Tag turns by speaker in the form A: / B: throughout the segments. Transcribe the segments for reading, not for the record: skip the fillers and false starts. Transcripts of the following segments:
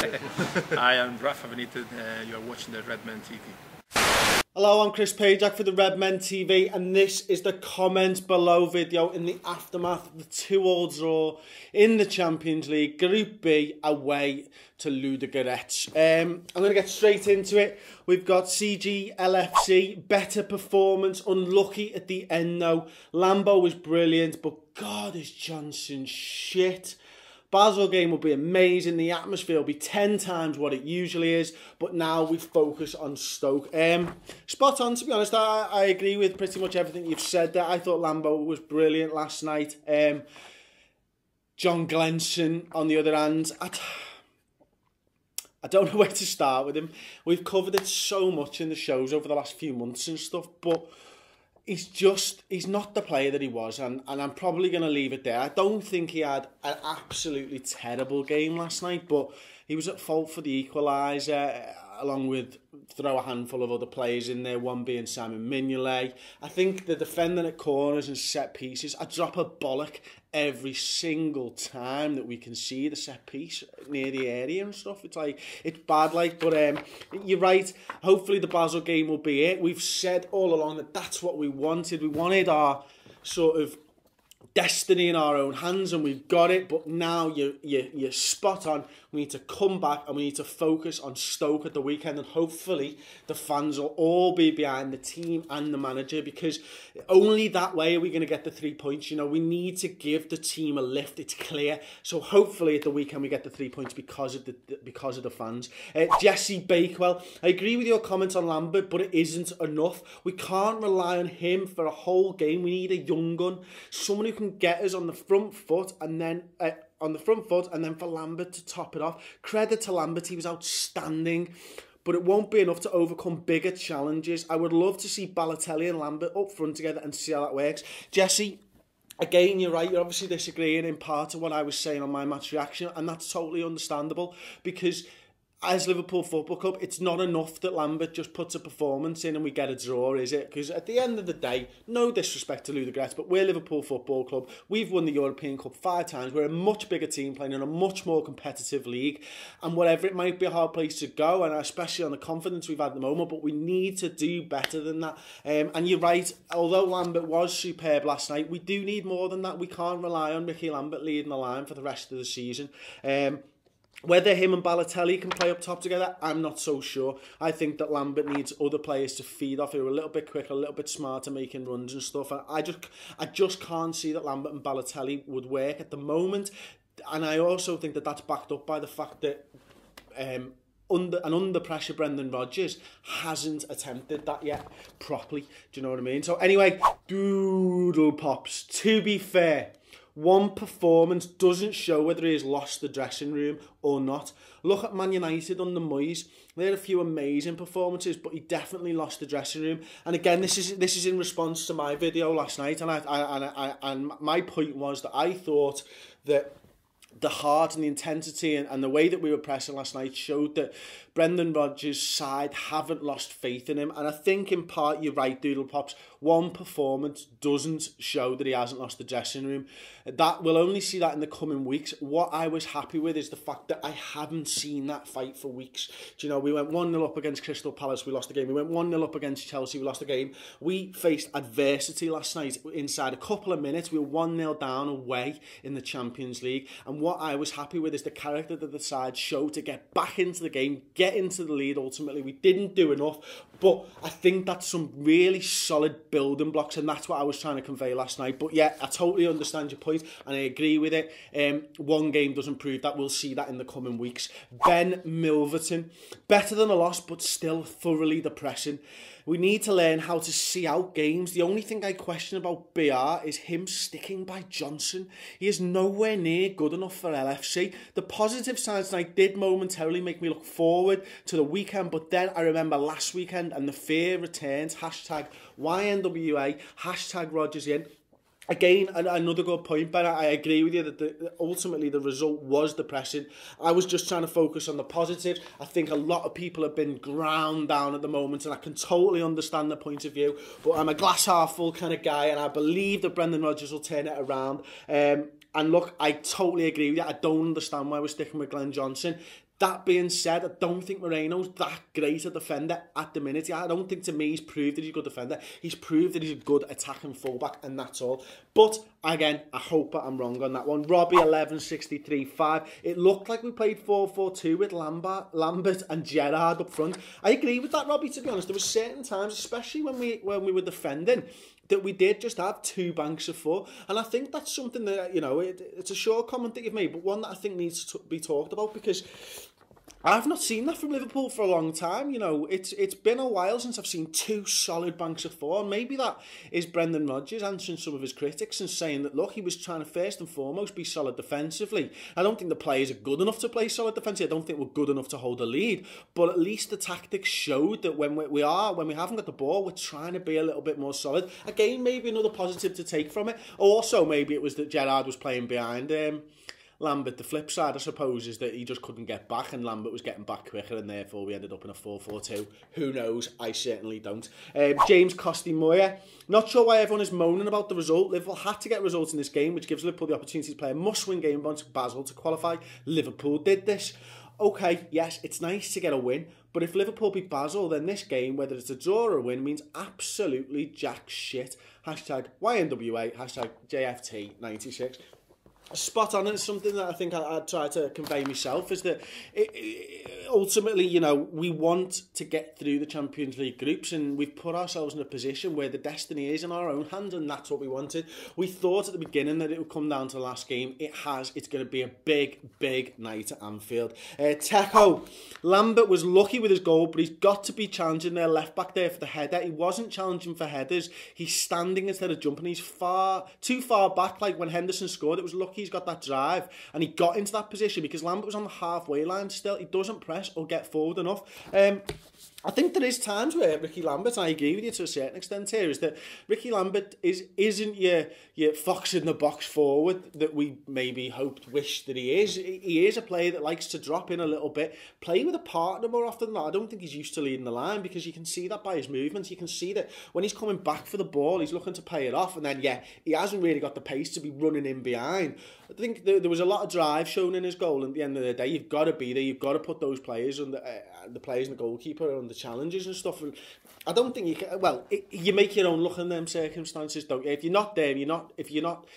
A: I am Rafa Benitez. You are watching the Redmen TV.
B: Hello, I'm Chris Pajak for the Redmen TV, and this is the comment below video in the aftermath of the 2-2 draw in the Champions League, Group B, away to Ludogorets. I'm going to get straight into it. We've got CG-LFC, better performance, unlucky at the end though. Lambo was brilliant, but God, is Johnson shit. Basel game will be amazing. The atmosphere will be 10 times what it usually is. But now we focus on Stoke. Spot on, to be honest. I agree with pretty much everything you've said there. I thought Lambo was brilliant last night. John Glenson, on the other hand, I don't know where to start with him. We've covered it so much in the shows over the last few months and stuff. But he's not the player that he was, and I'm probably going to leave it there. I don't think he had an absolutely terrible game last night, but he was at fault for the equaliser, along with throw a handful of other players in there, one being Simon Mignolet. I think the defending at corners and set pieces, I drop a bollock every single time that we can see the set piece near the area and stuff. It's like, it's bad, like, but you're right. Hopefully the Basel game will be it. We've said all along that that's what we wanted. We wanted our sort of destiny in our own hands, and we've got it. But now you're spot on. We need to come back and we need to focus on Stoke at the weekend, and hopefully the fans will all be behind the team and the manager, because only that way are we going to get the 3 points. You know, we need to give the team a lift. It's clear. So hopefully at the weekend we get the 3 points because of the fans. Jesse Bakewell, I agree with your comments on Lambert, but it isn't enough. We can't rely on him for a whole game. We need a young gun, someone who can get us on the front foot, and then for Lambert to top it off. Credit to Lambert, he was outstanding, but it won't be enough to overcome bigger challenges. I would love to see Balotelli and Lambert up front together and see how that works. Jesse, again, you're right, you're obviously disagreeing in part of what I was saying on my match reaction, and that's totally understandable, because as Liverpool Football Club, it's not enough that Lambert just puts a performance in and we get a draw, is it? Because at the end of the day, no disrespect to Ludogorets, but we're Liverpool Football Club. We've won the European Cup 5 times. We're a much bigger team playing in a much more competitive league. And whatever, it might be a hard place to go, and especially on the confidence we've had at the moment, but we need to do better than that. And you're right, although Lambert was superb last night, we do need more than that. We can't rely on Ricky Lambert leading the line for the rest of the season. Whether him and Balotelli can play up top together, I'm not so sure. I think that Lambert needs other players to feed off, who are a little bit quicker, a little bit smarter, making runs and stuff. I just can't see that Lambert and Balotelli would work at the moment. And I also think that that's backed up by the fact that under pressure, Brendan Rodgers hasn't attempted that yet properly. Do you know what I mean? So anyway, doodle pops. To be fair, one performance doesn't show whether he has lost the dressing room or not. Look at Man United under Moyes. They had a few amazing performances, but he definitely lost the dressing room. And again, this is in response to my video last night, and my point was that I thought that the heart and the intensity and the way that we were pressing last night showed that Brendan Rodgers' side haven't lost faith in him. And I think in part, you're right, Doodle Pops, one performance doesn't show that he hasn't lost the dressing room. That we'll only see that in the coming weeks. What I was happy with is the fact that I haven't seen that fight for weeks. Do you know, we went 1-0 up against Crystal Palace, we lost the game. We went 1-0 up against Chelsea, we lost the game. We faced adversity last night. Inside a couple of minutes, we were 1-0 down away in the Champions League. And what I was happy with is the character that the side showed to get back into the game, get into the lead ultimately. We didn't do enough, but I think that's some really solid building blocks, and that's what I was trying to convey last night. But yeah, I totally understand your point, and I agree with it. One game doesn't prove that. We'll see that in the coming weeks. Ben Milverton, better than a loss, but still thoroughly depressing. We need to learn how to see out games. The only thing I question about BR is him sticking by Johnson. He is nowhere near good enough for LFC. The positive sides tonight did momentarily make me look forward to the weekend, but then I remember last weekend and the fear returns. Hashtag YNWA, hashtag Rodgers in. Again, another good point, but I agree with you that ultimately the result was depressing. I was just trying to focus on the positives. I think a lot of people have been ground down at the moment, and I can totally understand the point of view, but I'm a glass half full kind of guy, and I believe that Brendan Rodgers will turn it around. And look, I totally agree with you. I don't understand why we're sticking with Glenn Johnson. That being said, I don't think Moreno's that great a defender at the minute. I don't think, to me, he's proved that he's a good defender. He's proved that he's a good attacking fullback, and that's all. But, again, I hope I'm wrong on that one. Robbie, 11.63.5. It looked like we played 4-4-2 with Lambert and Gerrard up front. I agree with that, Robbie, to be honest. There were certain times, especially when we were defending, that we did just have two banks of four. And I think that's something that, you know, it's a short comment that you've made, but one that I think needs to be talked about, because I've not seen that from Liverpool for a long time. You know, it's been a while since I've seen two solid banks of four. And maybe that is Brendan Rodgers answering some of his critics and saying that, look, he was trying to first and foremost be solid defensively. I don't think the players are good enough to play solid defensively. I don't think we're good enough to hold a lead. But at least the tactics showed that when we haven't got the ball, we're trying to be a little bit more solid. Again, maybe another positive to take from it. Also, maybe it was that Gerrard was playing behind Lambert. The flip side, I suppose, is that he just couldn't get back, and Lambert was getting back quicker, and therefore we ended up in a 4-4-2. Who knows? I certainly don't. James Costi-Moyer. Not sure why everyone is moaning about the result. Liverpool had to get results in this game, which gives Liverpool the opportunity to play a must-win game against Basel to qualify. Liverpool did this. Okay, yes, it's nice to get a win, but if Liverpool beat Basel, then this game, whether it's a draw or a win, means absolutely jack shit. Hashtag YNWA, hashtag JFT96. Spot on, and it's something that I think I'd try to convey myself, is that ultimately, you know, we want to get through the Champions League groups, and we've put ourselves in a position where the destiny is in our own hands, and that's what we wanted. We thought at the beginning that it would come down to the last game. It has. It's going to be a big, big night at Anfield. Tejo, Lambert was lucky with his goal, but he's got to be challenging their left back there for the header. He wasn't challenging for headers. He's standing instead of jumping. He's too far back. Like when Henderson scored, it was lucky he's got that drive, and he got into that position because Lambert was on the halfway line still. He doesn't press or get forward enough. I think there is times where Ricky Lambert, and I agree with you to a certain extent here, is that Ricky Lambert isn't your fox in the box forward that we maybe wished that he is. He is a player that likes to drop in a little bit, play with a partner more often than not. I don't think he's used to leading the line, because you can see that by his movements. You can see that when he's coming back for the ball, he's looking to pay it off, and then, yeah, he hasn't really got the pace to be running in behind. I think there was a lot of drive shown in his goal. At the end of the day, you've got to be there. You've got to put those players and the players and the goalkeeper on the challenges and stuff. And I don't think you can. Well, you make your own luck in them circumstances, don't you? If you're not there, if you're not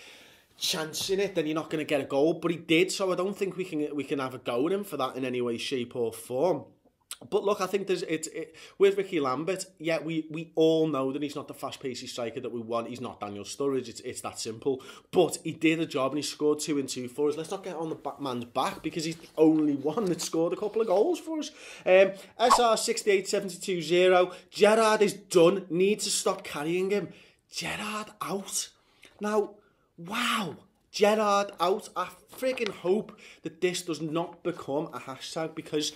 B: chancing it, then you're not going to get a goal. But he did, so I don't think we can have a go at him for that in any way, shape, or form. But look, I think with Ricky Lambert, yeah, we all know that he's not the fast-paced striker that we want. He's not Daniel Sturridge. It's that simple. But he did a job, and he scored 2 and 2 for us. Let's not get on the man's back, because he's the only one that scored a couple of goals for us. SR 68-72-0. Gerrard is done. Needs to stop carrying him. Gerrard out. Now, wow. Gerrard out. I friggin' hope that this does not become a hashtag, because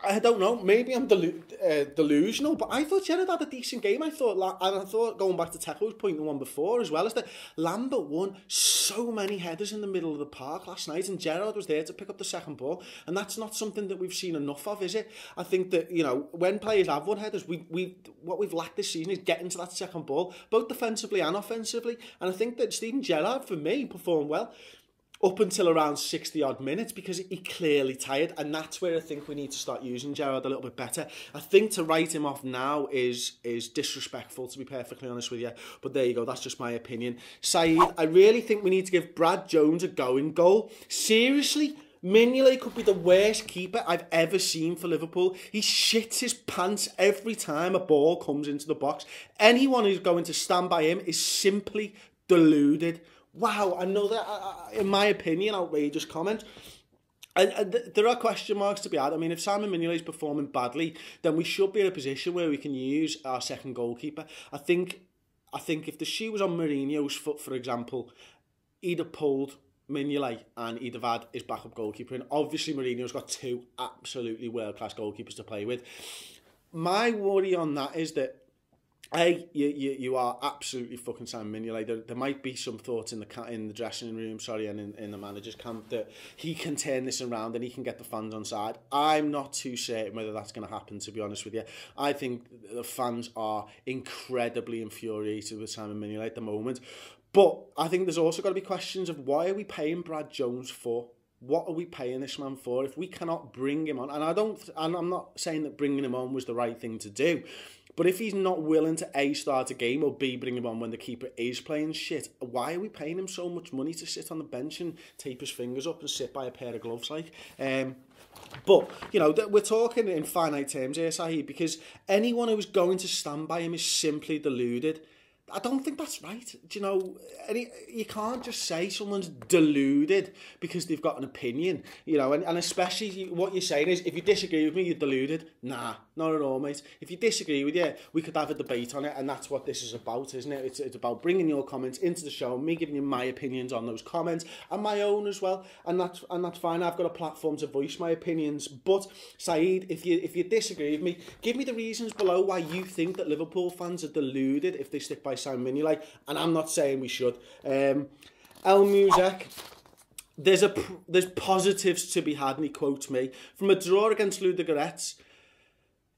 B: I don't know, maybe I'm delusional, but I thought Gerrard had a decent game. I thought, going back to Tejo's point, the one before as well, is that Lambert won so many headers in the middle of the park last night, and Gerrard was there to pick up the second ball, and that's not something that we've seen enough of, is it? I think that, you know, when players have won headers, what we've lacked this season is getting to that second ball, both defensively and offensively, and I think that Steven Gerrard, for me, performed well up until around 60-odd minutes, because he clearly tired, and that's where I think we need to start using Gerrard a little bit better. I think to write him off now is disrespectful, to be perfectly honest with you, but there you go, that's just my opinion. Saeed, I really think we need to give Brad Jones a go in goal. Seriously? Mignolet could be the worst keeper I've ever seen for Liverpool. He shits his pants every time a ball comes into the box. Anyone who's going to stand by him is simply deluded. Wow, another, in my opinion, outrageous comment. And there are question marks to be had. I mean, if Simon Mignolet is performing badly, then we should be in a position where we can use our second goalkeeper. I think if the shoe was on Mourinho's foot, for example, he'd have pulled Mignolet and he'd have had his backup goalkeeper. And obviously Mourinho's got 2 absolutely world-class goalkeepers to play with. My worry on that is that you are absolutely fucking Simon Mignolet. There might be some thoughts in the dressing room, and in the manager's camp, that he can turn this around and he can get the fans on side. I'm not too certain whether that's going to happen, to be honest with you. I think the fans are incredibly infuriated with Simon Mignolet at the moment. But I think there's also got to be questions of, why are we paying Brad Jones for? what are we paying this man for? If we cannot bring him on, and I'm not saying that bringing him on was the right thing to do, but if he's not willing to A, start a game, or B, bring him on when the keeper is playing shit, why are we paying him so much money to sit on the bench and tape his fingers up and sit by a pair of gloves like? But, you know, we're talking in finite terms here, Saeed, because anyone who's going to stand by him is simply deluded. I don't think that's right. Do you know, you can't just say someone's deluded because they've got an opinion, you know, and especially what you're saying is, if you disagree with me, you're deluded. Nah, not at all, mate. If you disagree with you, we could have a debate on it, and that's what this is about, isn't it? It's about bringing your comments into the show, and me giving you my opinions on those comments, and my own as well, and that's fine. I've got a platform to voice my opinions, but, Saeed, if you disagree with me, give me the reasons below why you think that Liverpool fans are deluded if they stick by Sam Mini, like, and I'm not saying we should. El Music, there's positives to be had, and he quotes me, from a draw against Ludogorets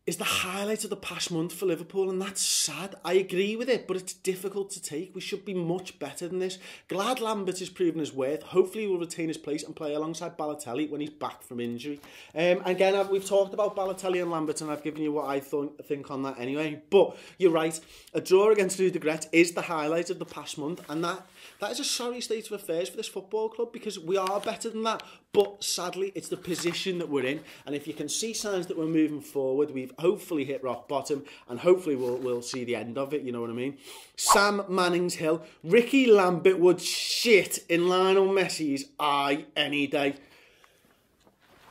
B: is the highlight of the past month for Liverpool, and that's sad. I agree with it, but it's difficult to take. We should be much better than this. Glad Lambert has proven his worth. Hopefully he will retain his place and play alongside Balotelli when he's back from injury. Again, we've talked about Balotelli and Lambert, and I've given you what I think on that anyway. But you're right, a draw against Ludogorets is the highlight of the past month, and that is a sorry state of affairs for this football club, because we are better than that. But sadly, it's the position that we're in, and if you can see signs that we're moving forward, we've hopefully hit rock bottom, and hopefully we'll see the end of it, you know what I mean? Sam Manning's Hill, Ricky Lambert would shit in Lionel Messi's eye any day.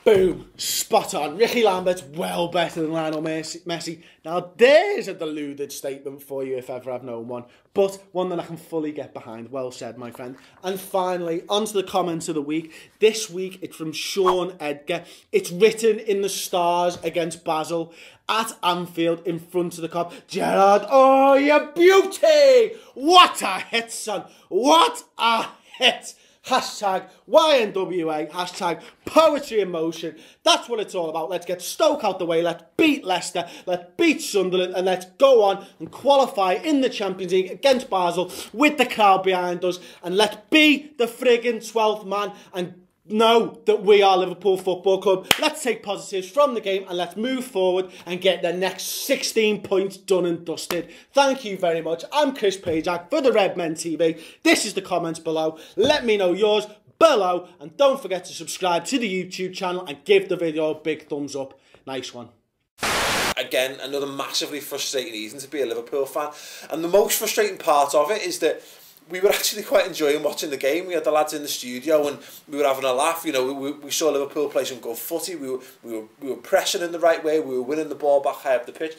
B: Boom, spot on. Ricky Lambert's well better than Lionel Messi. Now there's a deluded statement for you if ever I've known one, but one that I can fully get behind. Well said, my friend. And finally, onto the comments of the week. This week it's from Sean Edgar. It's written in the stars against Basel at Anfield in front of the Kop. Gerrard, oh, you beauty! What a hit, son! What a hit! Hashtag YNWA, hashtag poetry in motion. That's what it's all about. Let's get Stoke out the way. Let's beat Leicester. Let's beat Sunderland. And let's go on and qualify in the Champions League against Basel with the crowd behind us. And let's be the friggin' 12th man and know that we are Liverpool Football Club. Let's take positives from the game and let's move forward and get the next 16 points done and dusted. Thank you very much. I'm Chris Pajak for the Redmen TV. This is the comments below. Let me know yours below, and don't forget to subscribe to the YouTube channel and give the video a big thumbs up. Nice one.
C: Again, another massively frustrating reason to be a Liverpool fan, and the most frustrating part of it is that we were actually quite enjoying watching the game. We had the lads in the studio and we were having a laugh. You know, we saw Liverpool play some good footy. We were pressing in the right way. We were winning the ball back high up the pitch.